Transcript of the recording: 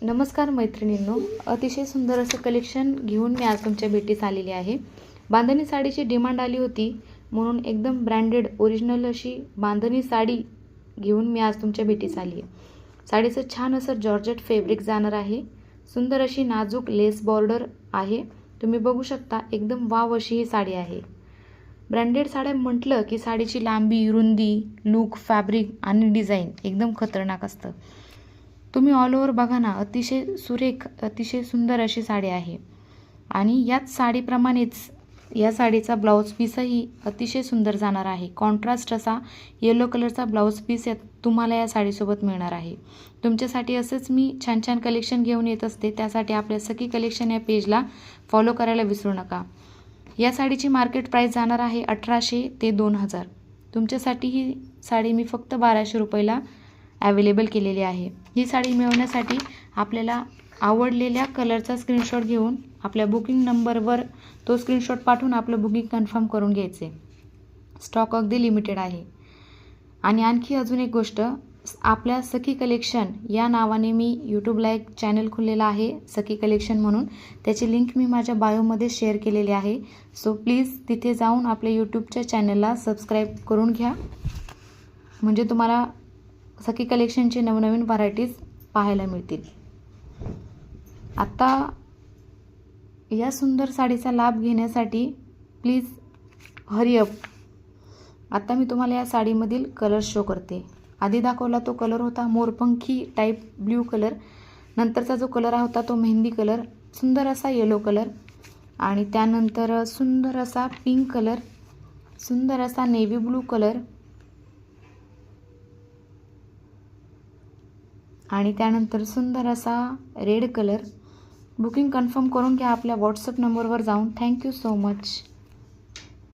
नमस्कार मैत्रिणींनो, अतिशय सुंदर असं कलेक्शन घेऊन मी आज तुमच्या भेटीस आलेली आहे। बांधणी साडीची डिमांड आली होती म्हणून एकदम ब्रँडेड ओरिजिनल अशी बांधणी साडी घेऊन मी आज तुमच्या भेटीस आली आहे। साडीचं छान असं जॉर्जेट फॅब्रिक जाणार आहे। सुंदर अशी नाजूक लेस बॉर्डर आहे। तुम्ही बघू शकता एकदम वाव अशी ही साडी आहे। ब्रँडेड साड्या म्हटलं की साडीची लांबी, रुंदी, लुक, फॅब्रिक आणि डिझाइन एकदम खतरनाक असतं। तुम्ही ऑल ओव्हर बघा ना, अतिशय सुरेख, अतिशय सुंदर अशी साडी आहे। आणि याच साडीप्रमाणेच या साडीचा ब्लाउज पीसही अतिशय सुंदर जाणार आहे। कॉन्ट्रास्ट असा येलो कलरचा ब्लाउज पीस तुम्हाला या साडीसोबत मिळणार आहे। तुमच्यासाठी असंच मी छान छान कलेक्शन घेऊन येत असते। त्यासाठी आपल्या सखी कलेक्शन या पेजला फॉलो करायला विसरू नका। या साडीची मार्केट प्राइस जाणार आहे 1800 ते 2000। तुमच्यासाठी ही साडी मी फक्त 1200 रुपयाला अवेलेबल केलेली आहे। ही साडी मिळवण्यासाठी आपल्याला आवडलेल्या कलरचा स्क्रीनशॉट घेऊन आपल्या बुकिंग नंबरवर तो स्क्रीनशॉट पाठवून आपलं बुकिंग कन्फर्म करून घ्यायचे। स्टॉक अगदी लिमिटेड आहे। आणि आणखी अजून एक गोष्ट, आपल्या सखी कलेक्शन या नावाने मी यूट्यूबला एक चॅनल खुललेला आहे, सखी कलेक्शन म्हणून। त्याची लिंक मी माझ्या बायोमध्ये शेअर केलेली आहे। सो प्लीज तिथे जाऊन आपल्या यूट्यूबच्या चॅनलला सबस्क्राईब करून घ्या, म्हणजे तुम्हाला सखी कलेक्शनचे नवनवीन व्हरायटीज पाहायला मिळतील। आता या सुंदर साडीचा लाभ घेण्यासाठी प्लीज हरी अप। आता मी तुम्हाला या साडीमधील कलर शो करते। आधी दाखवला तो कलर होता मोरपंखी टाईप ब्ल्यू कलर, नंतरचा जो कलर होता तो मेहंदी कलर, सुंदर असा येलो कलर, आणि त्यानंतर सुंदर असा पिंक कलर, सुंदर असा नेव्ही ब्लू कलर, आणि त्यानंतर सुंदर असा रेड कलर। बुकिंग कन्फर्म करून घ्या आपल्या व्हॉट्सअप नंबरवर जाऊन। Thank you so much.